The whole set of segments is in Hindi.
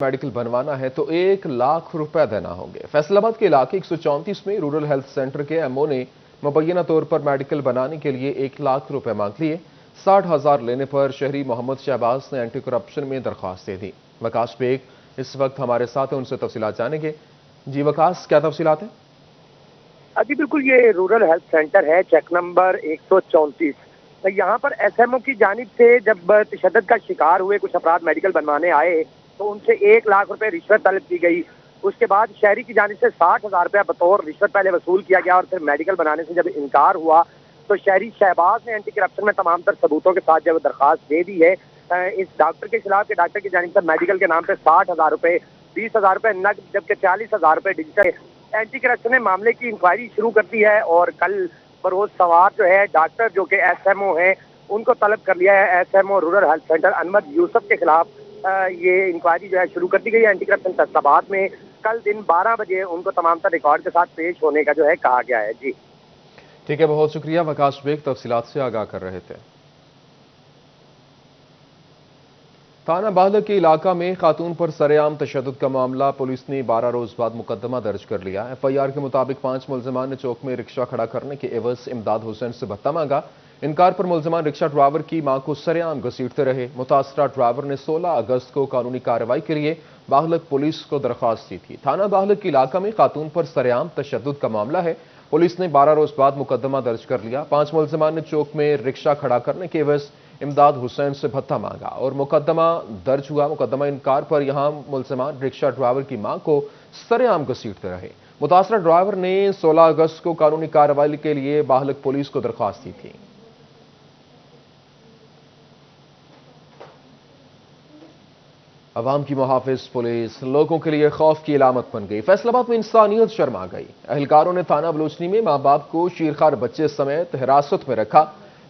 मेडिकल बनवाना है तो 1 लाख रुपए देना होंगे। फैसलाबाद के इलाके 134 में रूरल हेल्थ सेंटर के एमओ ने मुबैना तौर पर मेडिकल बनाने के लिए 1 लाख रुपए मांग लिए। 60,000 लेने पर शहरी मोहम्मद शहबाज ने एंटी करप्शन में दरख्वास्त दे दी। वकास बेग इस वक्त हमारे साथ है, उनसे तफसीलात जानेंगे। जी वकास, क्या तफसीलात है? जी बिल्कुल, ये रूरल हेल्थ सेंटर है, चेक नंबर 134। यहाँ पर एसएमओ की जानिब से जब तशद्दुद का शिकार हुए कुछ अफराद मेडिकल बनवाने आए तो उनसे 1 लाख रुपए रिश्वत तलब की गई। उसके बाद शहरी की जानिब से 60,000 रुपया बतौर रिश्वत पहले वसूल किया गया और फिर मेडिकल बनाने से जब इनकार हुआ तो शहरी शहबाज ने एंटी करप्शन में तमाम तर सबूतों के साथ जब दरखास्त दे दी है इस डॉक्टर के खिलाफ, डॉक्टर की जानिब से मेडिकल के नाम पे 60,000 रुपए, 20,000 रुपए नकद, जबकि 40,000 रुपए डिजिटल। एंटी करप्शन ने मामले की इंक्वायरी शुरू कर दी है और कल बरोज सवार जो है डॉक्टर जो कि एसएमओ है उनको तलब कर लिया है। SMO rural health centre Ahmed Yusuf के खिलाफ ये इंक्वायरी जो है शुरू कर दी गई है। एंटी करप्शन फैसलाबाद में कल दिन 12 बजे उनको तमाम तर रिकॉर्ड के साथ पेश होने का जो है कहा गया है। जी ठीक है, बहुत शुक्रिया वकास बेग, तफसीलात से आगाह कर रहे थे। थाना बाहलक के इलाका में खातून पर सरेआम तशद्दुद का मामला, पुलिस ने 12 रोज बाद मुकदमा दर्ज कर लिया। एफआईआर के मुताबिक 5 मुलजमान ने चौक में रिक्शा खड़ा करने के एवज इमदाद हुसैन से भत्ता मांगा। इनकार पर मुलजमान रिक्शा ड्राइवर की मां को सरेआम घसीटते रहे। मुतासरा ड्राइवर ने 16 अगस्त को कानूनी कार्रवाई के लिए बाहलक पुलिस को दरख्वास्त दी थी। थाना बाहलक के इलाका में खातून पर सरेआम तशद्दुद का मामला है। पुलिस ने 12 रोज बाद मुकदमा दर्ज कर लिया। 5 मुलजमान ने चौक में रिक्शा खड़ा करने के एवज इमदाद हुसैन से भत्ता मांगा और मुकदमा दर्ज हुआ। मुकदमा इनकार पर यहां मुलजमान रिक्शा ड्राइवर की मां को सरेआम घसीटते रहे। मुतासरा ड्राइवर ने 16 अगस्त को कानूनी कार्रवाई के लिए बाहलक पुलिस को दरख्वास्त दी थी। अवाम की मुहाफिज पुलिस लोगों के लिए खौफ की अलामत बन गई। फैसलाबाद में इंसानियत शर्मा गई। अहलकारों ने थाना बलोचनी में मां बाप को शीरखार बच्चे समेत हिरासत में रखा।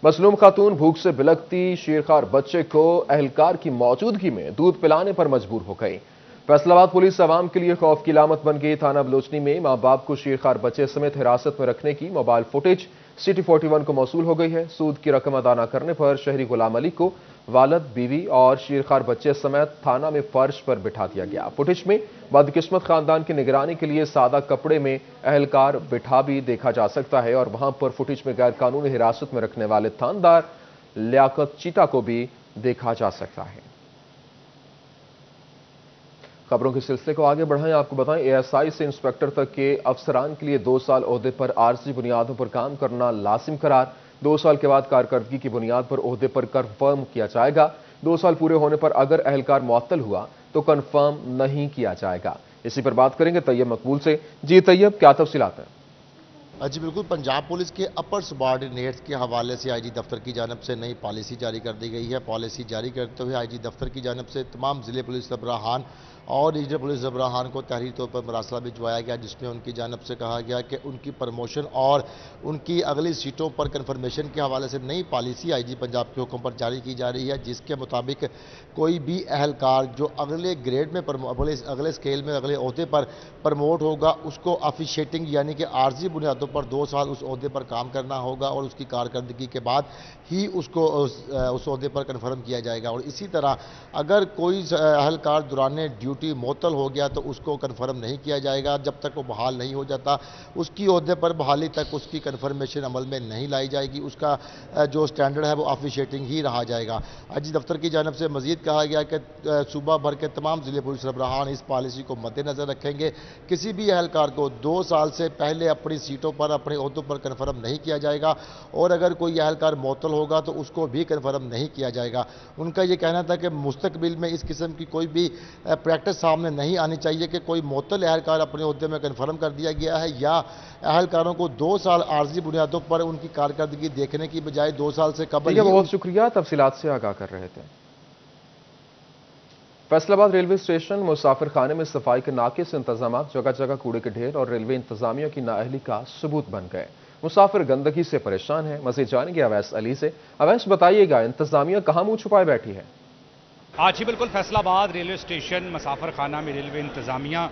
मसलूम खातून भूख से बिलखती शीरखार बच्चे को अहलकार की मौजूदगी में दूध पिलाने पर मजबूर हो गई। फैसलाबाद पुलिस अवाम के लिए खौफ की अलामत बन गई। थाना बलोचनी में मां बाप को शीरखार बच्चे समेत हिरासत में रखने की मोबाइल फुटेज सिटी 41 को मौसूल हो गई है। सूद की रकम अदा न करने पर शहरी गुलाम अली को वालद, बीवी और शीरखार बच्चे समेत थाना में फर्श पर बिठा दिया गया। फुटेज में बदकिस्मत खानदान की निगरानी के लिए सादा कपड़े में अहलकार बिठा भी देखा जा सकता है और वहां पर फुटेज में गैर कानूनी हिरासत में रखने वाले थानेदार लियाकत चीता को भी देखा जा सकता है। खबरों के सिलसिले को आगे बढ़ाएं। आपको बताएं, एएसआई से इंस्पेक्टर तक के अफसरान के लिए 2 साल ओहदे पर आर्जी बुनियादों पर काम करना लाजिम करार। 2 साल के बाद कारकर्दगी की बुनियाद पर ओहदे पर कंफर्म किया जाएगा। 2 साल पूरे होने पर अगर अहलकार मुअत्तल हुआ तो कंफर्म नहीं किया जाएगा। इसी पर बात करेंगे तैयब मकबूल से। जी तैयब, क्या तफसीलात हैं? जी बिल्कुल, पंजाब पुलिस के अपर सबॉर्डिनेट्स के हवाले से आईजी दफ्तर की जानब से नई पॉलिसी जारी कर दी गई है। पॉलिसी जारी करते हुए आईजी दफ्तर की जानब से तमाम ज़िले पुलिस सरबराहान और रीजनल पुलिस सरबराहान को तहरीरी तौर पर मरासला भिजवाया गया, जिसमें उनकी जानब से कहा गया कि उनकी प्रमोशन और उनकी अगली सीटों पर कन्फर्मेशन के हवाले से नई पॉलिसी आईजी पंजाब के हुक्म पर जारी की जा रही है, जिसके मुताबिक कोई भी अहलकार जो अगले ग्रेड में अगले स्केल में अगले ओहदे पर प्रमोट होगा उसको ऑफिशिएटिंग यानी कि आर्जी बुनियादों पर 2 साल उस ओहदे पर काम करना होगा और उसकी कारकर्दगी के बाद ही उसको उस ओहदे पर कन्फर्म किया जाएगा। और इसी तरह अगर कोई अहलकार दौरान ड्यूटी मुअत्तल हो गया तो उसको कन्फर्म नहीं किया जाएगा जब तक वो बहाल नहीं हो जाता। उसकी ओहदे पर बहाली तक उसकी कन्फर्मेशन अमल में नहीं लाई जाएगी। उसका जो स्टैंडर्ड है वो ऑफिशिएटिंग ही रहा जाएगा। आईजी दफ्तर की जानब से मजीद कहा गया कि सूबा भर के तमाम ज़िले पुलिस सरबराहान इस पॉलिसी को मद्देनजर रखेंगे। किसी भी अहलकार को 2 साल से पहले अपनी सीटों पर अपने ओहदों पर कन्फर्म नहीं किया जाएगा और अगर कोई अहलकार मुअत्तल होगा तो उसको भी कन्फर्म नहीं किया जाएगा। उनका ये कहना था कि मुस्तकबिल में इस किस्म की कोई भी प्रैक्टिस सामने नहीं आनी चाहिए कि कोई मुअत्तल अहलकार अपने ओहदे में कन्फर्म कर दिया गया है या अहलकारों को 2 साल आर्जी बुनियादों पर उनकी कारकर्दगी देखने की बजाय 2 साल से कबल। बहुत शुक्रिया, तफसीलात से आगाह कर रहे थे। फैसलाबाद रेलवे स्टेशन मुसाफिर खाने में सफाई के नाकिस इंतजाम, जगह जगह कूड़े के ढेर और रेलवे इंतजामिया की नाअहली का सबूत बन गए। मुसाफिर गंदगी से परेशान है। मजीद जानेंगे अवैस अली से। अवैस, बताइएगा, इंतजामिया कहां मुंह छुपाए बैठी है? आज ही बिल्कुल फैसलाबाद रेलवे स्टेशन मुसाफिर खाना में रेलवे इंतज़ामिया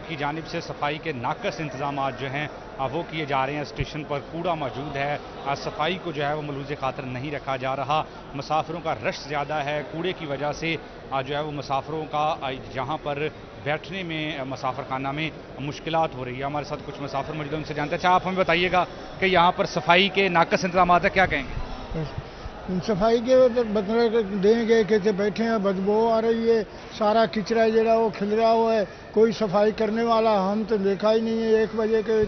की जानिब से सफाई के नाकस इंतजाम जो हैं वो किए जा रहे हैं। स्टेशन पर कूड़ा मौजूद है, सफाई को जो है वो मलूज़ खातर नहीं रखा जा रहा। मुसाफिरों का रश ज़्यादा है, कूड़े की वजह से जो है वो मुसाफिरों का यहाँ पर बैठने में मुसाफिर खाना में मुश्किलात हो रही है। हमारे साथ कुछ मुसाफिर मौजूद हैं, उनसे जानते हैं। अच्छा, आप हमें बताइएगा कि यहाँ पर सफाई के नाकस इंतजाम है, क्या कहेंगे? सफाई के मतलब देंगे कैसे बैठे हैं, बदबू आ रही है, सारा किचरा जरा वो खिल रहा हुआ है, कोई सफाई करने वाला हम तो देखा ही नहीं है। 1 बजे के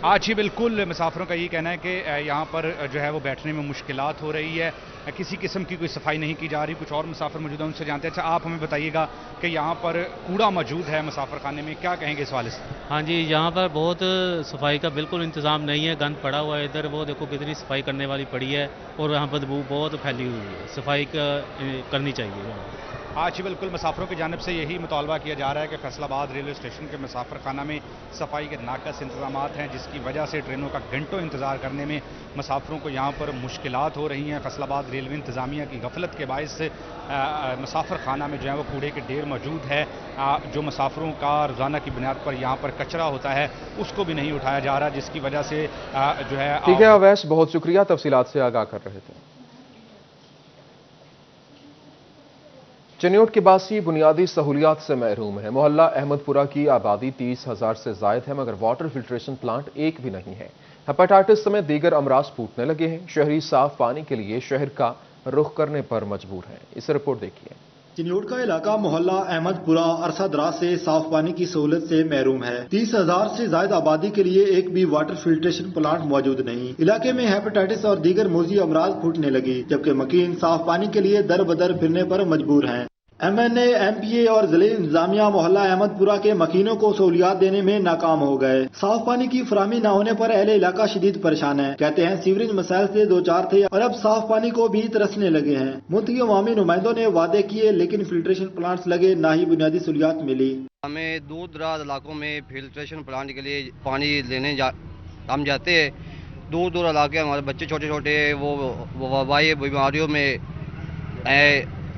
आज ही बिल्कुल मुसाफिरों का ये कहना है कि यहाँ पर जो है वो बैठने में मुश्किलात हो रही है, किसी किस्म की कोई सफाई नहीं की जा रही। कुछ और मुसाफिर मौजूद हैं, उनसे जानते हैं। अच्छा, आप हमें बताइएगा कि यहाँ पर कूड़ा मौजूद है मुसाफिर खाने में, क्या कहेंगे इस वाले से? हाँ जी, यहाँ पर बहुत सफाई का बिल्कुल इंतज़ाम नहीं है, गंद पड़ा हुआ है इधर। वो देखो कितनी सफाई करने वाली पड़ी है और यहाँ बदबू बहुत फैली हुई है। सफाई करनी चाहिए। आज ही बिल्कुल मुसाफिरों की जानिब से यही मुतालबा किया जा रहा है कि फैसलाबाद रेलवे स्टेशन के मुसाफिर खाना में सफाई के नाकस इंतजाम हैं, जिसकी वजह से ट्रेनों का घंटों इंतज़ार करने में मुसाफिरों को यहाँ पर मुश्किलात हो रही हैं। फैसलाबाद रेलवे इंतज़ामिया की गफलत के बायस से मुसाफिर खाना में जो है वो कूड़े के ढेर मौजूद है। जो मुसाफिरों का रोज़ाना की बुनियाद पर यहाँ पर कचरा होता है उसको भी नहीं उठाया जा रहा, जिसकी वजह से जो है। ठीक है अवैस, बहुत शुक्रिया, तफसीलात से आगाह कर रहे थे। चनियोट के बासी बुनियादी सहूलियात से महरूम है। मोहल्ला अहमदपुरा की आबादी 30,000 से जायद है, मगर वाटर फिल्ट्रेशन प्लांट एक भी नहीं है। हेपेटाइटिस समेत दीगर अमराज फूटने लगे हैं। शहरी साफ पानी के लिए शहर का रुख करने पर मजबूर हैं। इस रिपोर्ट देखिए। चनियोट का इलाका मोहल्ला अहमदपुरा अरसा दराज से साफ पानी की सहूलत से महरूम है। 30,000 से ज्यादा आबादी के लिए एक भी वाटर फिल्ट्रेशन प्लांट मौजूद नहीं। इलाके में हेपेटाइटिस और दीगर मोजी अमराज फूटने लगी, जबकि मकीन साफ पानी के लिए दर बदर फिरने पर मजबूर हैं। MNA, MPA और जिले इंतजामिया मोहल्ला अहमदपुरा के मकीनों को सहूलियात देने में नाकाम हो गए। साफ पानी की फराहमी न होने पर अहले इलाका शदीद परेशान है। कहते हैं सीवरेज मसाइल से 2-4 थे और अब साफ पानी को भी तरसने लगे हैं। मुल्की अवामी नुमाइंदों ने वादे किए, लेकिन फिल्ट्रेशन प्लांट्स लगे, ना ही बुनियादी सहूलियात मिली। हमें दूर दराज इलाकों में फिल्ट्रेशन प्लांट के लिए पानी लेने हम जाते हैं। दूर दूर इलाके हमारे बच्चे छोटे छोटे वो वबाई बीमारियों में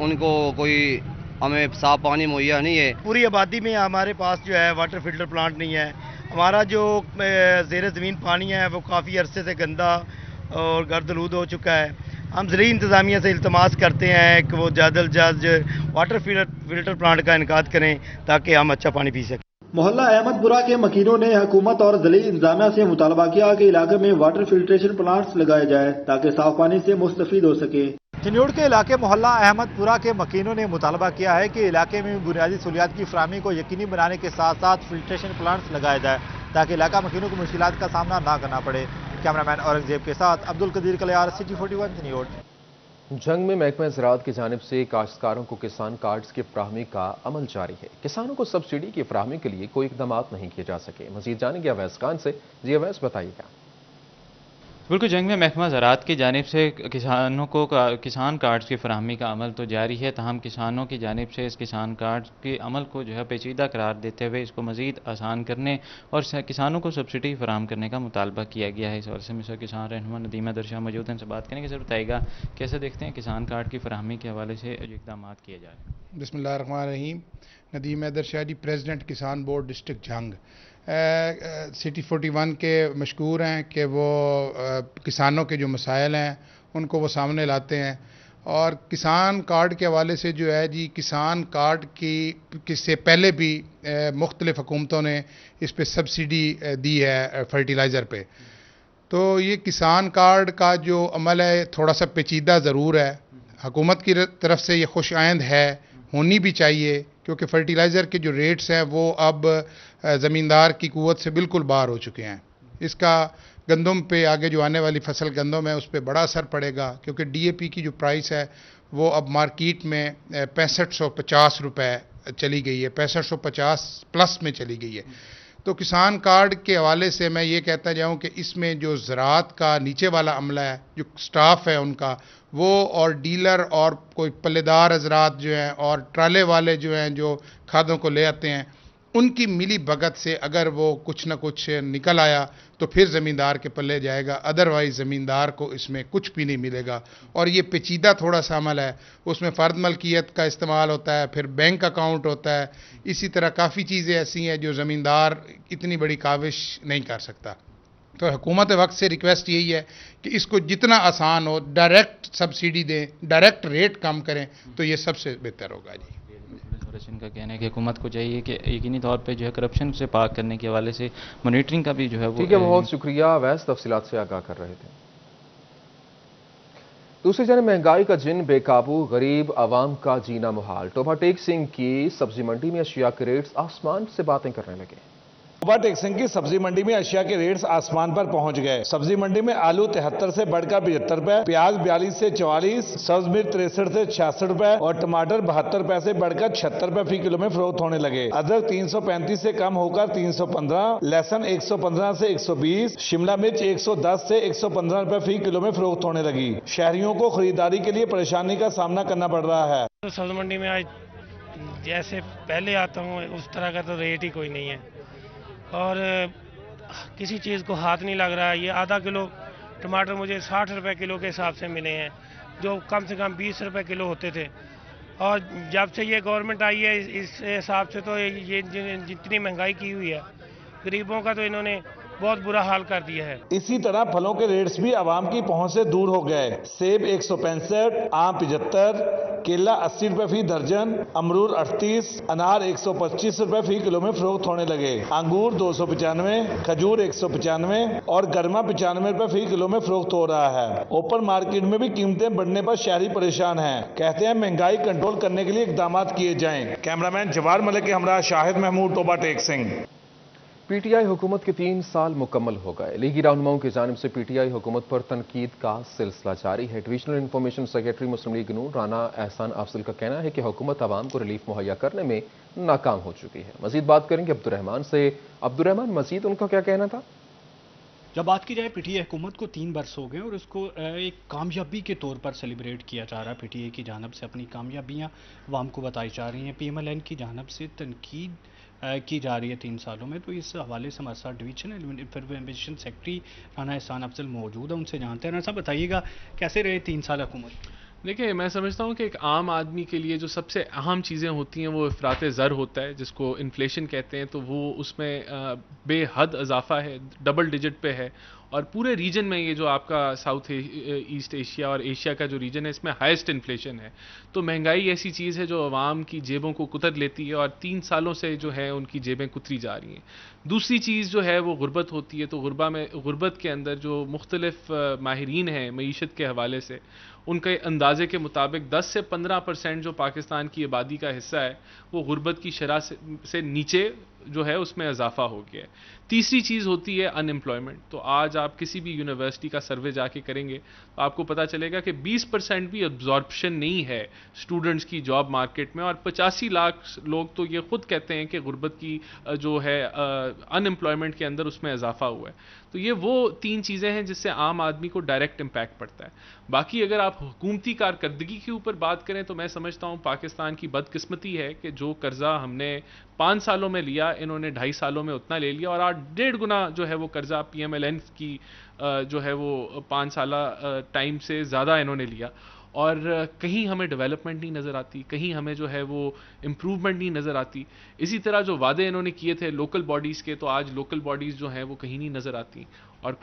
उनको कोई हमें साफ पानी मुहैया नहीं है। पूरी आबादी में हमारे पास जो है वाटर फिल्टर प्लांट नहीं है। हमारा जो ज़ेर ज़मीन पानी है वो काफ़ी अरसे से गंदा और गर्दलूद हो चुका है। हम ज़िली इंतज़ामिया से इल्तमास करते हैं कि वो जल्द से जल्द वाटर फिल्टर प्लांट का इनकाद करें ताकि हम अच्छा पानी पी सकें। मोहल्ला अहमदपुरा के मकीनों ने हुकूमत और जिले इंतजामिया से मुतालबा किया कि इलाके में वाटर फिल्ट्रेशन प्लांट्स लगाए जाए ताकि साफ पानी से मुस्तफीद हो सके। चनियोट के इलाके मोहल्ला अहमदपुरा के मकीनों ने मुतालबा किया है कि इलाके में बुनियादी सहूलियात की फराहमी को यकीनी बनाने के साथ साथ फिल्ट्रेशन प्लांट्स लगाए जाए ताकि इलाका मकीनों को मुश्किलात का सामना ना करना पड़े। कैमरामैन औरंगजेब के साथ अब्दुल कदीर कलियार, सिटी 41 चनियोट। जंग में महकमा ज़राअत की जानिब से काश्तकारों को किसान कार्ड्स की फराहमी का अमल जारी है। किसानों को सब्सिडी की फराहमी के लिए कोई इकदाम नहीं किए जा सके। मजीद जानेंगे अवैस खान से। जी अवैस, बताइएगा। बिल्कुल, जंग में महकमा ज़राअत की जानिब से किसानों को किसान कार्ड्स की फराहमी का अमल तो जारी है, ताहम किसानों की जानिब से इस किसान कार्ड्स के अमल को जो है पेचीदा करार देते हुए इसको मज़ीद आसान करने और किसानों को सब्सिडी फराहम करने का मुतालबा किया गया है। इस और से मिसर किसान रहनुमा नदीमा दरशाह मौजूद हैं, उनसे बात करेंगे। सर बताइएगा, कैसे देखते हैं किसान कार्ड की फराहमी के हवाले से जो इक़दाम किए जा रहे हैं? बिस्मिल्लाहिर्रहमानिर्रहीम। नदीम दरशाह जी, प्रेसिडेंट किसान बोर्ड डिस्ट्रिक्ट जंग, सिटी 41 के मशहूर हैं कि वो किसानों के जो मसाइल हैं उनको वो सामने लाते हैं। और किसान कार्ड के हवाले से जो है जी, किसान कार्ड की से पहले भी मुख्तलिफ हुकूमतों ने इस पे सब्सिडी दी है फर्टिलाइज़र पे। तो ये किसान कार्ड का जो अमल है थोड़ा सा पेचीदा ज़रूर है। हुकूमत की तरफ से ये खुश आइंद है, होनी भी चाहिए, क्योंकि फर्टिलाइज़र के जो रेट्स हैं वो अब ज़मींदार की कुव्वत से बिल्कुल बाहर हो चुके हैं। इसका गंदम पे आगे जो आने वाली फसल गंदम है उस पर बड़ा असर पड़ेगा, क्योंकि DAP की जो प्राइस है वो अब मार्केट में 6550 रुपये चली गई है, 6550 प्लस में चली गई है। तो किसान कार्ड के हवाले से मैं ये कहता जाऊँ कि इसमें जो ज़राअत का नीचे वाला अमला है, जो स्टाफ है उनका, वो और डीलर और कोई पल्लेदार हजरात जो हैं और ट्राले वाले जो हैं जो खादों को ले आते हैं, उनकी मिली भगत से अगर वो कुछ ना कुछ निकल आया तो फिर ज़मींदार के पल्ले जाएगा, अदरवाइज ज़मींदार को इसमें कुछ भी नहीं मिलेगा। और ये पेचीदा थोड़ा सा अमल है, उसमें फ़र्द मलकियत का इस्तेमाल होता है, फिर बैंक अकाउंट होता है, इसी तरह काफ़ी चीज़ें ऐसी हैं जो ज़मींदार इतनी बड़ी काविश नहीं कर सकता। तो हुकूमत वक्त से रिक्वेस्ट यही है कि इसको जितना आसान हो डायरेक्ट सब्सिडी दें, डायरेक्ट रेट कम करें, तो ये सबसे बेहतर होगा जी। इनका कहना है कि हुकूमत को चाहिए कि यकीनी तौर पे जो है करप्शन से पाक करने के हवाले से मॉनिटरिंग का भी जो है वो। ठीक है, बहुत शुक्रिया अवैस, तफसीलात से आगाह कर रहे थे। दूसरी जानब महंगाई का जिन बेकाबू, गरीब आवाम का जीना मुहाल। टोबा टेक सिंह की सब्जी मंडी में अशिया के रेट्स आसमान से बातें करने लगे। टोबा टेक सिंह की सब्जी मंडी में अशिया के रेट्स आसमान पर पहुंच गए। सब्जी मंडी में आलू 73 से बढ़कर 75 रुपए, प्याज 42 से 44, सब्ज मिर्च 63 से 66 रुपए और टमाटर 72 रुपए से बढ़कर 76 रुपए फी किलो में फरोख्त होने लगे। अदरक 335 से कम होकर 315, लहसुन 115 से 120, शिमला मिर्च 110 से 115 रुपए फी किलो में फरोख्त होने लगी। शहरियों को खरीदारी के लिए परेशानी का सामना करना पड़ रहा है। तो सब्जी मंडी में आज जैसे पहले आता हूँ उस तरह का तो रेट ही कोई नहीं है और किसी चीज़ को हाथ नहीं लग रहा है। ये आधा किलो टमाटर मुझे 60 रुपए किलो के हिसाब से मिले हैं, जो कम से कम 20 रुपए किलो होते थे। और जब से ये गवर्नमेंट आई है इस हिसाब से तो ये जितनी महंगाई की हुई है, गरीबों का तो इन्होंने बहुत बुरा हाल कर दिया है। इसी तरह फलों के रेट्स भी आवाम की पहुंच से दूर हो गए। सेब 165, आम 75, केला 80 रुपए फी दर्जन, अमरूद 38, अनार 125 रुपए फी किलो में फरोख्त होने लगे। अंगूर 295, खजूर 195 और गरमा 95 रुपए फी किलो में फरोख्त हो रहा है। ओपन मार्केट में भी कीमतें बढ़ने पर शहरी परेशान हैं। कहते हैं महंगाई कंट्रोल करने के लिए इकदाम किए जाएं। कैमरामैन जवार मलिक के हमरा शाहिद महमूद, टोबा टेक सिंह। पीटीआई हुकूमत के 3 साल मुकम्मल हो गए। लीगी रहनुमाओं की जानिब से पीटीआई हुकूमत पर तनकीद का सिलसिला जारी है। डिवीजनल इंफॉर्मेशन सेक्रेटरी मुस्लिम लीग नून राना एहसान अफजल का कहना है कि हुकूमत आवाम को रिलीफ मुहैया करने में नाकाम हो चुकी है। मजीद बात करेंगे अब्दुर्रहमान से। अब्दुर्रहमान, मजीद उनका क्या कहना था? जब बात की जाए पीटीआई हुकूमत को 3 बरस हो गए और उसको एक कामयाबी के तौर पर सेलिब्रेट किया जा रहा है। पीटीआई की जानिब से अपनी कामयाबियां अवाम को बताई जा रही हैं। पीएमएलएन की जानिब से तनकीद की जा रही है 3 सालों में। तो इस हवाले से हमारे साथ डिवीजनल इंफॉर्मेशन सेक्रेटरी राना एहसान अफजल मौजूद है, उनसे जानते हैं। राना साहब, बताइएगा कैसे रहे 3 साल हुकूमत? देखिए, मैं समझता हूँ कि एक आम आदमी के लिए जो सबसे अहम चीज़ें होती हैं वो इफ़रात ज़र होता है, जिसको इन्फ्लेशन कहते हैं। तो वो उसमें बेहद इजाफा है, डबल डिजिट पे है। और पूरे रीजन में ये जो आपका साउथ ईस्ट एशिया और एशिया का जो रीजन है, इसमें हाईएस्ट इन्फ्लेशन है। तो महंगाई ऐसी चीज़ है जो आवाम की जेबों को कुतर लेती है और 3 सालों से जो है उनकी जेबें कुतरी जा रही हैं। दूसरी चीज़ जो है वो गुर्बत होती है। तो गुर्बत के अंदर जो मुख्तलिफ माहिरीन हैं मईशत के हवाले से, उनके अंदाजे के मुताबिक 10 से 15% जो पाकिस्तान की आबादी का हिस्सा है वो गुर्बत की शरह से नीचे जो है उसमें इजाफा हो गया है। तीसरी चीज़ होती है अनएम्प्लॉयमेंट। तो आज आप किसी भी यूनिवर्सिटी का सर्वे जाके करेंगे तो आपको पता चलेगा कि 20% भी अब्जॉर्प्शन नहीं है स्टूडेंट्स की जॉब मार्केट में। और 85 लाख लोग तो ये खुद कहते हैं कि गुर्बत की जो है अनएम्प्लॉयमेंट के अंदर उसमें इजाफा हुआ है। तो ये वो 3 चीज़ें हैं जिससे आम आदमी को डायरेक्ट इम्पैक्ट पड़ता है। बाकी अगर आप हुकूमती कारकर्दगी के ऊपर बात करें तो मैं समझता हूँ पाकिस्तान की बदकिस्मती है कि जो कर्जा हमने 5 सालों में लिया, इन्होंने 2.5 सालों में उतना ले लिया और आज 1.5 गुना जो है वो कर्जा पीएमएलएन की जो है वो 5 साल टाइम से ज़्यादा इन्होंने लिया। और कहीं हमें डेवलपमेंट नहीं नज़र आती, कहीं हमें जो है वो इम्प्रूवमेंट नहीं नज़र आती। इसी तरह जो वादे इन्होंने किए थे लोकल बॉडीज़ के, तो आज लोकल बॉडीज़ जो हैं वो कहीं नहीं नज़र आती। और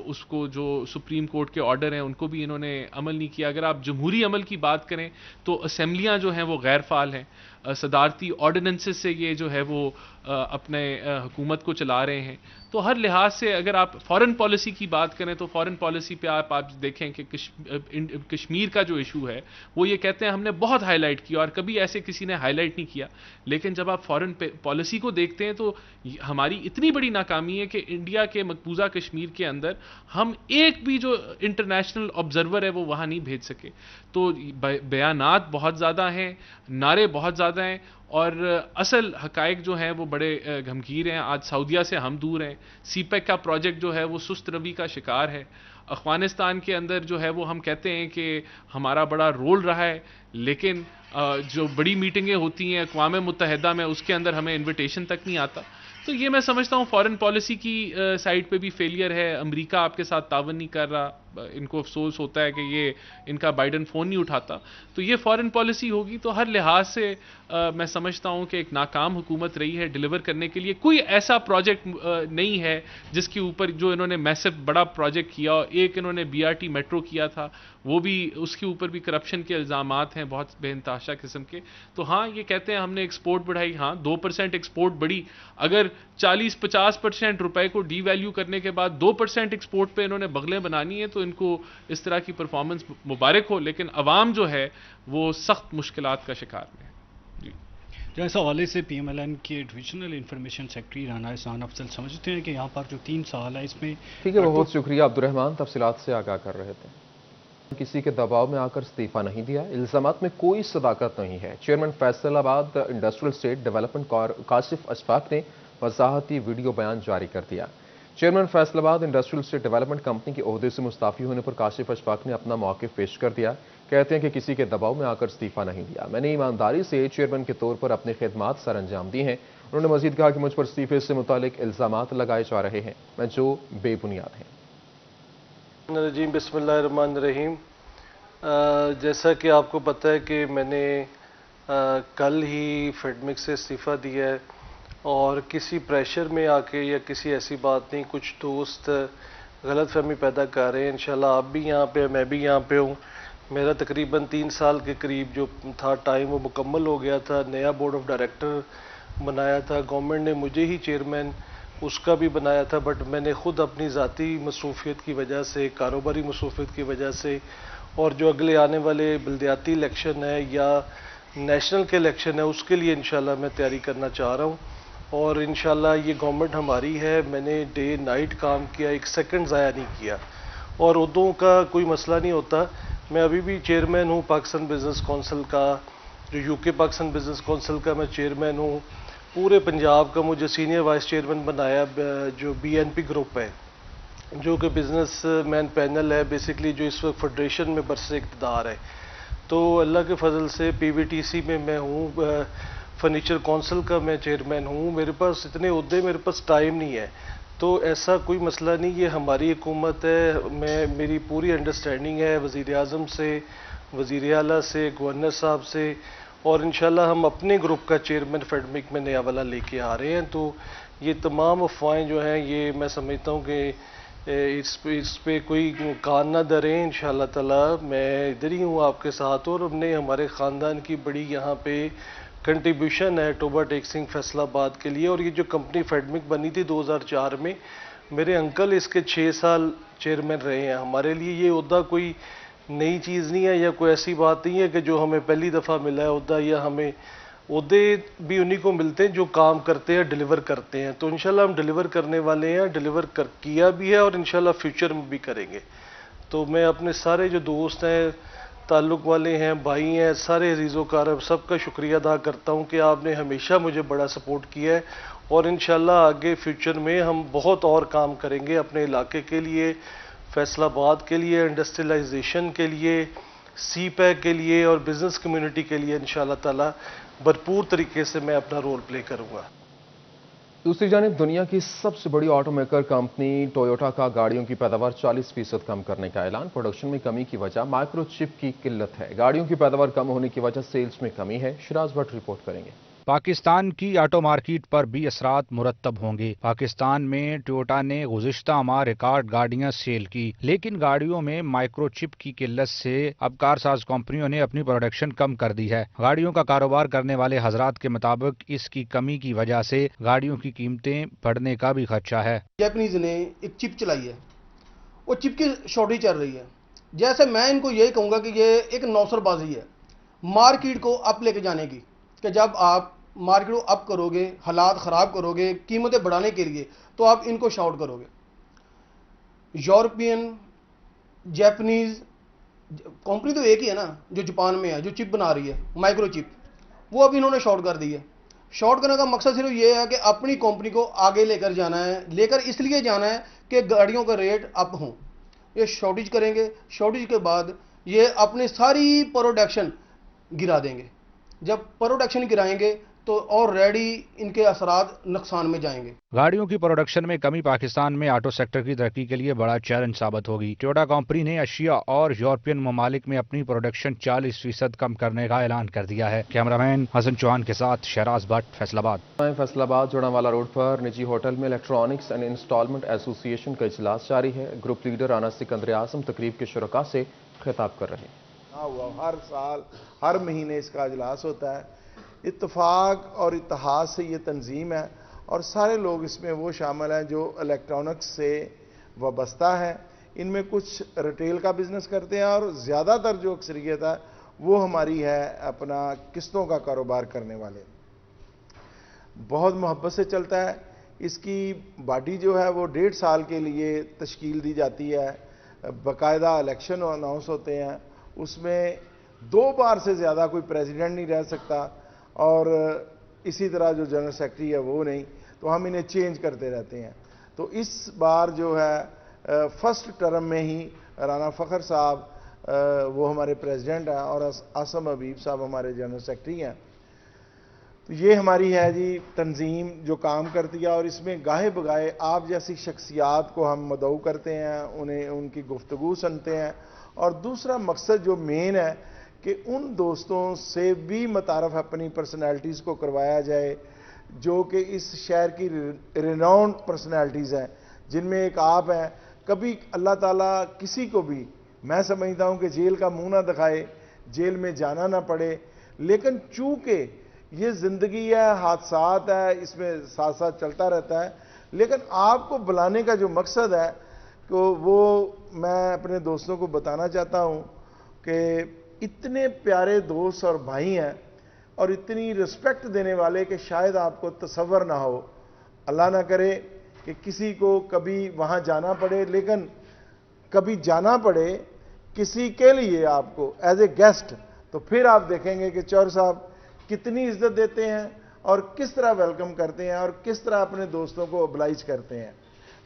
उसको जो सुप्रीम कोर्ट के ऑर्डर हैं उनको भी इन्होंने अमल नहीं किया। अगर आप जमहूरी अमल की बात करें तो असम्बलियाँ जो हैं वो गैर फ़ाल हैं। सदारती ऑर्डिनेंसेस से ये जो है वो अपने हुकूमत को चला रहे हैं। तो हर लिहाज से अगर आप फॉरेन पॉलिसी की बात करें तो फॉरेन पॉलिसी पे आप देखें कि कश्मीर का जो इशू है वो ये कहते हैं हमने बहुत हाईलाइट किया और कभी ऐसे किसी ने हाईलाइट नहीं किया। लेकिन जब आप फॉरेन पॉलिसी को देखते हैं तो हमारी इतनी बड़ी नाकामी है कि इंडिया के मकबूजा कश्मीर के अंदर हम एक भी जो इंटरनेशनल ऑब्जर्वर है वो वहाँ नहीं भेज सके। तो बयानात बहुत ज़्यादा हैं, नारे बहुत ज़्यादा हैं और असल हकायक जो हैं वो बड़े गमगीर हैं। आज सऊदीया से हम दूर हैं। सीपेक का प्रोजेक्ट जो है वो सुस्त रवि का शिकार है। अफगानिस्तान के अंदर जो है वो हम कहते हैं कि हमारा बड़ा रोल रहा है, लेकिन जो बड़ी मीटिंगें होती हैं अक़वाम मुत्तहिदा में, उसके अंदर हमें इन्विटेशन तक नहीं आता। तो ये मैं समझता हूँ फॉरेन पॉलिसी की साइड पे भी फेलियर है। अमेरिका आपके साथ तावन नहीं कर रहा, इनको अफसोस होता है कि ये इनका बाइडन फ़ोन नहीं उठाता। तो ये फॉरेन पॉलिसी होगी तो हर लिहाज से मैं समझता हूँ कि एक नाकाम हुकूमत रही है डिलीवर करने के लिए। कोई ऐसा प्रोजेक्ट नहीं है जिसके ऊपर जो इन्होंने मैसिव बड़ा प्रोजेक्ट किया। एक इन्होंने BRT मेट्रो किया था, वो भी उसके ऊपर भी करप्शन के इल्ज़ामात हैं बहुत बेइंतहाशा किस्म के। तो हाँ, ये कहते हैं हमने एक्सपोर्ट बढ़ाई, हाँ 2% एक्सपोर्ट बढ़ी। अगर 40-50% रुपए को डीवैल्यू करने के बाद 2% एक्सपोर्ट पे इन्होंने बगलें बनानी है तो इनको इस तरह की परफॉर्मेंस मुबारक हो, लेकिन अवाम जो है वो सख्त मुश्किलात का शिकार है। जो इस हवाले से PMLN के डिविजनल इंफॉर्मेशन सेक्रेटरी राना एहसान अफजल समझते हैं कि यहाँ पर जो 3 साल है इसमें। ठीक है, बहुत शुक्रिया अब्दुर्रहमान, तफसीलात से आगाह कर रहे थे। किसी के दबाव में आकर इस्तीफा नहीं दिया, इल्जामात में कोई सदाकत नहीं है। Chairman Faisalabad industrial state development Kashif Ashfaq ने वजाहती वीडियो बयान जारी कर दिया। Chairman Faisalabad industrial state development company के ओहदे से मुस्ताफी होने पर कासिफ अशफाक ने अपना मौक़िफ़ पेश कर दिया। कहते हैं कि किसी के दबाव में आकर इस्तीफा नहीं दिया, मैंने ईमानदारी से चेयरमैन के तौर पर अपनी खिदमात सर अंजाम दी हैं। उन्होंने मजीद कहा कि मुझ पर इस्तीफे से मुतालिक इल्जामात लगाए जा रहे हैं मैं जो बेबुनियाद हैं। रजीम बिस्मिल्लाहिर्रहमानिर्रहीम। जैसा कि आपको पता है कि मैंने कल ही फेडमिक से इस्तीफ़ा दिया है और किसी प्रेशर में आके या किसी ऐसी बात नहीं, कुछ दोस्त गलतफहमी पैदा कर रहे हैं। इंशाल्लाह आप भी यहाँ पे, मैं भी यहाँ पे हूँ। मेरा तकरीबन 3 साल के करीब जो था टाइम वो मुकम्मल हो गया था। नया बोर्ड ऑफ डायरेक्टर बनाया था, गवर्नमेंट ने मुझे ही चेयरमैन उसका भी बनाया था, बट मैंने ख़ुद अपनी ज़ाती मसरूफियत की वजह से, कारोबारी मसरूफियत की वजह से, और जो अगले आने वाले बल्दियाती इलेक्शन है या नेशनल के इलेक्शन है उसके लिए इंशाल्लाह मैं तैयारी करना चाह रहा हूँ। और इंशाल्लाह ये गवर्नमेंट हमारी है, मैंने डे नाइट काम किया, 1 सेकंड ज़ाया नहीं किया। और उर्दू का कोई मसला नहीं होता, मैं अभी भी चेयरमैन हूँ पाकिस्तान बिजनेस काउंसिल का, जो यूके पाकिस्तान बिजनेस काउंसिल का मैं चेयरमैन हूँ। पूरे पंजाब का मुझे सीनियर वाइस चेयरमैन बनाया जो BNP ग्रुप है, जो कि बिजनेस मैन पैनल है बेसिकली, जो इस वक्त फेडरेशन में बरसे इक़्तिदार है। तो अल्लाह के फजल से PVTC में मैं हूँ, फर्नीचर काउंसिल का मैं चेयरमैन हूँ। मेरे पास इतने उहदे, मेरे पास टाइम नहीं है, तो ऐसा कोई मसला नहीं। ये हमारी हुकूमत है, मेरी पूरी अंडरस्टैंडिंग है वज़ीर आज़म से, वज़ीर आला से, गवर्नर साहब से, और इंशाल्लाह हम अपने ग्रुप का चेयरमैन फेडमिक में नया वाला लेके आ रहे हैं। तो ये तमाम अफवाहें जो हैं ये मैं समझता हूँ कि इस पे कोई कान ना धरें। इंशाल्लाह ताला मैं इधर ही हूँ आपके साथ, और हमने हमारे ख़ानदान की बड़ी यहाँ पे कंट्रीब्यूशन है टोबा टेक्सिंग फैसलाबाद के लिए। और ये जो कंपनी फेडमिक बनी थी 2004 में, मेरे अंकल इसके 6 साल चेयरमैन रहे हैं। हमारे लिए ये ओहदा कोई नई चीज़ नहीं है या कोई ऐसी बात नहीं है कि जो हमें पहली दफ़ा मिला है ओहदा, या हमें ओहदे भी उन्हीं को मिलते हैं जो काम करते हैं, डिलीवर करते हैं। तो इंशाल्लाह हम डिलीवर करने वाले हैं, डिलीवर किया भी है और इंशाल्लाह फ्यूचर में भी करेंगे। तो मैं अपने सारे जो दोस्त हैं, ताल्लुक़ वाले हैं, भाई हैं, सारे अज़ीज़ों सबका शुक्रिया अदा करता हूँ कि आपने हमेशा मुझे बड़ा सपोर्ट किया है। और इंशाल्लाह आगे फ्यूचर में हम बहुत और काम करेंगे अपने इलाके के लिए, फैसलाबाद के लिए, इंडस्ट्रियलाइजेशन के लिए, CPEC के लिए और बिज़नेस कम्युनिटी के लिए इंशाल्लाह ताला भरपूर तरीके से मैं अपना रोल प्ले करूँगा। दूसरी जानिब दुनिया की सबसे बड़ी ऑटोमेकर कंपनी टोयोटा का गाड़ियों की पैदावार 40% कम करने का ऐलान। प्रोडक्शन में कमी की वजह माइक्रोचिप की किल्लत है। गाड़ियों की पैदावार कम होने की वजह सेल्स में कमी है। शिराज भट्ट रिपोर्ट करेंगे। पाकिस्तान की ऑटो मार्केट पर भी असरात मुरत्तब होंगे। पाकिस्तान में टोयोटा ने गुज़िश्ता माह रिकॉर्ड गाड़ियां सेल की, लेकिन गाड़ियों में माइक्रोचिप की किल्लत से अब कारसाज कंपनियों ने अपनी प्रोडक्शन कम कर दी है। गाड़ियों का कारोबार करने वाले हजरात के मुताबिक इसकी कमी की वजह से गाड़ियों की कीमतें बढ़ने का भी खदशा है। जापानीज ने एक चिप चलाई है, वो चिप की शॉर्टेज चल रही है। जैसे मैं इनको यही कहूँगा कि ये एक नौसरबाजी है मार्केट को अप लेके जाने की, कि जब आप मार्केट को अप करोगे, हालात ख़राब करोगे कीमतें बढ़ाने के लिए, तो आप इनको शॉर्ट करोगे। यूरोपियन, जापानीज कंपनी तो एक ही है ना जो जापान में है, जो चिप बना रही है माइक्रो चिप, वो अब इन्होंने शॉर्ट कर दी है। शॉर्ट करने का मकसद सिर्फ ये है कि अपनी कंपनी को आगे लेकर जाना है, लेकर इसलिए जाना है कि गाड़ियों का रेट अप हों। ये शॉर्टेज करेंगे, शॉर्टेज के बाद ये अपनी सारी प्रोडक्शन गिरा देंगे। जब प्रोडक्शन गिराएंगे तो ऑलरेडी इनके असरात नुकसान में जाएंगे। गाड़ियों की प्रोडक्शन में कमी पाकिस्तान में ऑटो सेक्टर की तरक्की के लिए बड़ा चैलेंज साबित होगी। टोयोटा कंपनी ने एशिया और यूरोपियन ममालिक में अपनी प्रोडक्शन 40% कम करने का ऐलान कर दिया है। कैमरामैन हसन चौहान के साथ शहराज भट्ट, फैसलाबाद। फैसलाबाद जोड़ावाला रोड पर निजी होटल में इलेक्ट्रॉनिक्स एंड इंस्टॉलमेंट एसोसिएशन का इजलास जारी है। ग्रुप लीडर राना सिकंदर आजम तकरीब के शुरका से खिताब कर रहे हैं। हर साल हर महीने इसका इजलास होता है। इत्तफाक और इत्तेहाद से ये तंजीम है और सारे लोग इसमें वो शामिल हैं जो इलेक्ट्रॉनिक्स से वाबस्ता है। इनमें कुछ रिटेल का बिजनेस करते हैं और ज़्यादातर जो अक्सरियत है वो हमारी है अपना किस्तों का कारोबार करने वाले। बहुत मोहब्बत से चलता है। इसकी बॉडी जो है वो 1.5 साल के लिए तश्कील दी जाती है। बाकायदा इलेक्शन अनाउंस होते हैं, उसमें 2 बार से ज़्यादा कोई प्रेसिडेंट नहीं रह सकता और इसी तरह जो जनरल सेक्रेटरी है वो नहीं, तो हम इन्हें चेंज करते रहते हैं। तो इस बार जो है फर्स्ट टर्म में ही राना फ़खर साहब वो हमारे प्रेसिडेंट हैं और आसम हबीब साहब हमारे जनरल सेक्रेटरी हैं। तो ये हमारी है जी तंजीम जो काम करती है और इसमें गाहे बगाए आप जैसी शख्सियात को हम मदऊ करते हैं, उन्हें उनकी गुफ्तगू सुनते हैं। और दूसरा मकसद जो मेन है कि उन दोस्तों से भी मुतारफ़ अपनी पर्सनैलिटीज़ को करवाया जाए जो कि इस शहर की रिनाउंड पर्सनैलिटीज़ हैं, जिनमें एक आप हैं। कभी अल्लाह ताला किसी को भी, मैं समझता हूँ कि जेल का मुंह ना दिखाए, जेल में जाना ना पड़े, लेकिन चूँकि ये ज़िंदगी है, हादसात है, इसमें साथ साथ चलता रहता है, लेकिन आपको बुलाने का जो मकसद है तो वो मैं अपने दोस्तों को बताना चाहता हूँ कि इतने प्यारे दोस्त और भाई हैं और इतनी रिस्पेक्ट देने वाले कि शायद आपको तसव्वुर ना हो। अल्लाह ना करे कि किसी को कभी वहाँ जाना पड़े, लेकिन कभी जाना पड़े किसी के लिए आपको एज ए गेस्ट, तो फिर आप देखेंगे कि चौर साहब कितनी इज्जत देते हैं और किस तरह वेलकम करते हैं और किस तरह अपने दोस्तों को ओबलाइज करते हैं।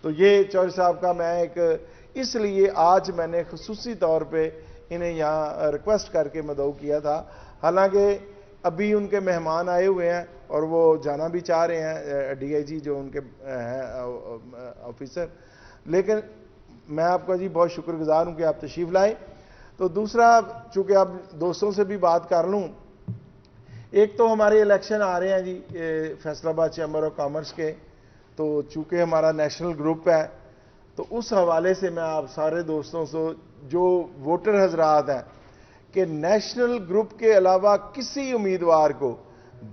तो ये चौर साहब का मैं एक इसलिए आज मैंने खुसूसी तौर पे इन्हें यहाँ रिक्वेस्ट करके मदऊ किया था। हालांकि अभी उनके मेहमान आए हुए हैं और वो जाना भी चाह रहे हैं, डीआईजी जो उनके हैं ऑफिसर, लेकिन मैं आपका जी बहुत शुक्रगुजार हूँ कि आप तशरीफ़ लाए। तो दूसरा, चूँकि आप दोस्तों से भी बात कर लूँ, एक तो हमारे इलेक्शन आ रहे हैं जी फैसलाबाद चैम्बर ऑफ कॉमर्स के, तो चूँकि हमारा नेशनल ग्रुप है तो उस हवाले से मैं आप सारे दोस्तों से जो वोटर हजरात हैं कि नेशनल ग्रुप के अलावा किसी उम्मीदवार को,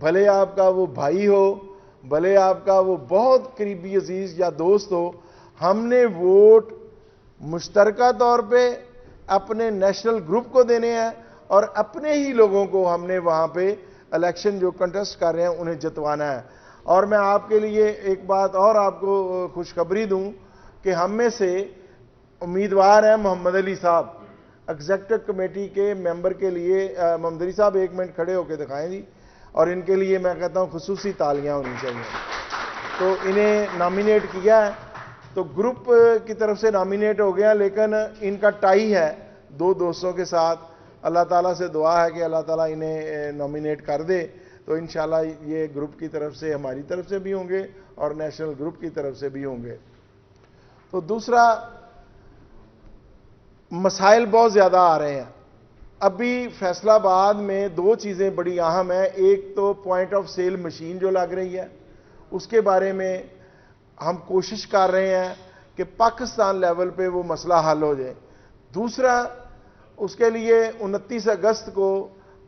भले आपका वो भाई हो, भले आपका वो बहुत करीबी अजीज या दोस्त हो, हमने वोट मुश्तरका तौर पे अपने नेशनल ग्रुप को देने हैं और अपने ही लोगों को हमने वहाँ पे इलेक्शन जो कंटेस्ट कर रहे हैं उन्हें जितवाना है। और मैं आपके लिए एक बात और आपको खुशखबरी दूं कि हम में से उम्मीदवार हैं मोहम्मद अली साहब, एग्जीक्यूटिव कमेटी के मेंबर के लिए। मोहम्मद अली साहब 1 मिनट खड़े होकर दिखाएं जी, और इनके लिए मैं कहता हूं खुसूसी तालियां होनी चाहिए। तो इन्हें नॉमिनेट किया है, तो ग्रुप की तरफ से नॉमिनेट हो गया, लेकिन इनका टाई है 2 दोस्तों के साथ। अल्लाह ताला से दुआ है कि अल्लाह ताला इन्हें नॉमिनेट कर दे, तो इंशाल्लाह ये ग्रुप की तरफ से, हमारी तरफ से भी होंगे और नेशनल ग्रुप की तरफ से भी होंगे। तो दूसरा, मसाइल बहुत ज़्यादा आ रहे हैं। अभी फैसलाबाद में 2 चीज़ें बड़ी अहम हैं। एक तो पॉइंट ऑफ सेल मशीन जो लग रही है, उसके बारे में हम कोशिश कर रहे हैं कि पाकिस्तान लेवल पे वो मसला हल हो जाए। दूसरा, उसके लिए 29 अगस्त को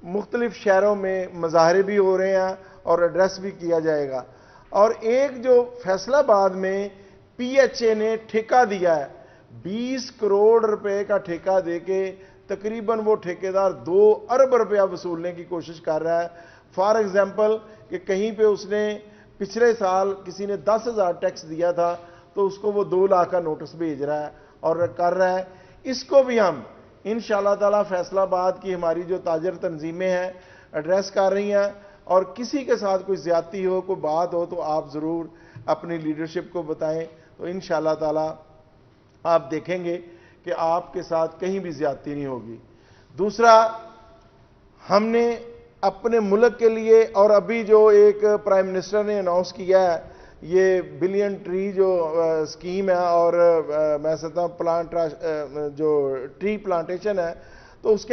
मुख्तलिफ शहरों में मुजाहरे भी हो रहे हैं और एड्रेस भी किया जाएगा। और एक जो फैसलाबाद में पीएचए ने ठेका दिया है, 20 करोड़ रुपए का ठेका देके तकरीबन वो ठेकेदार 2 अरब रुपया वसूलने की कोशिश कर रहा है। फॉर एग्जांपल कि कहीं पे उसने पिछले साल किसी ने 10,000 टैक्स दिया था तो उसको वो 2 लाख का नोटिस भेज रहा है और कर रहा है। इसको भी हम इंशाअल्लाह ताला फैसलाबाद की हमारी जो ताजर तंजीमें हैं एड्रेस कर रही हैं, और किसी के साथ कोई ज्यादती हो, कोई बात हो, तो आप ज़रूर अपनी लीडरशिप को बताएं। तो इंशाअल्लाह ताला आप देखेंगे कि आपके साथ कहीं भी ज्यादती नहीं होगी। दूसरा, हमने अपने मुल्क के लिए, और अभी जो एक प्राइम मिनिस्टर ने अनाउंस किया है, ये बिलियन ट्री जो स्कीम है, और मैं समझता हूँ जो ट्री प्लांटेशन है, तो उस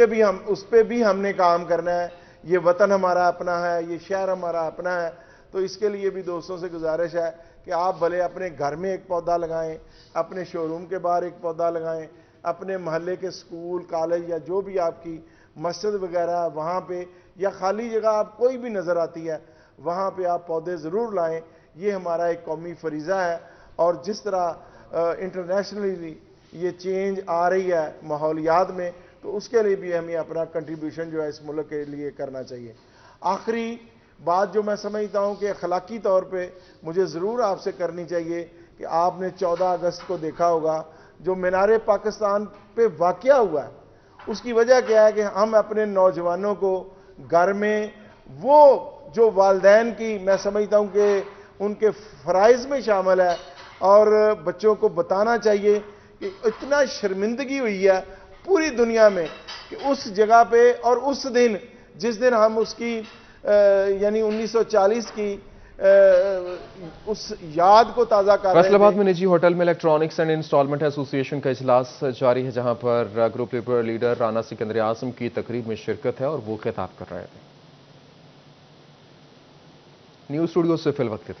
पर भी हमने काम करना है। ये वतन हमारा अपना है, ये शहर हमारा अपना है, तो इसके लिए भी दोस्तों से गुजारिश है कि आप भले अपने घर में एक पौधा लगाएं, अपने शोरूम के बाहर एक पौधा लगाएं, अपने मोहल्ले के स्कूल, कॉलेज या जो भी आपकी मस्जिद वगैरह वहाँ पे, या खाली जगह आप कोई भी नज़र आती है, वहाँ पे आप पौधे ज़रूर लाएं। ये हमारा एक कौमी फरीज़ा है। और जिस तरह इंटरनेशनली ये चेंज आ रही है माहौलियात में, तो उसके लिए भी हमें अपना कंट्रीब्यूशन जो है इस मुल्क के लिए करना चाहिए। आखिरी बात जो मैं समझता हूँ कि अखलाकी तौर पे मुझे ज़रूर आपसे करनी चाहिए कि आपने 14 अगस्त को देखा होगा जो मीनार पाकिस्तान पे वाक़या हुआ है, उसकी वजह क्या है कि हम अपने नौजवानों को घर में वो जो वालिदैन की, मैं समझता हूँ कि उनके फ़राइज़ में शामिल है, और बच्चों को बताना चाहिए कि इतना शर्मिंदगी हुई है पूरी दुनिया में कि उस जगह पे, और उस दिन जिस दिन हम उसकी यानी 1940 की उस याद को ताज़ा कर रहे थे। फैसलाबाद में निजी होटल में इलेक्ट्रॉनिक्स एंड इंस्टॉलमेंट एसोसिएशन का इजलास जारी है, जहां पर ग्रुप लिबर लीडर राना सिकंदर आजम की तकरीब में शिरकत है और वो खिताब कर रहे थे। न्यूज़ स्टूडियो से फिल वक्त कितना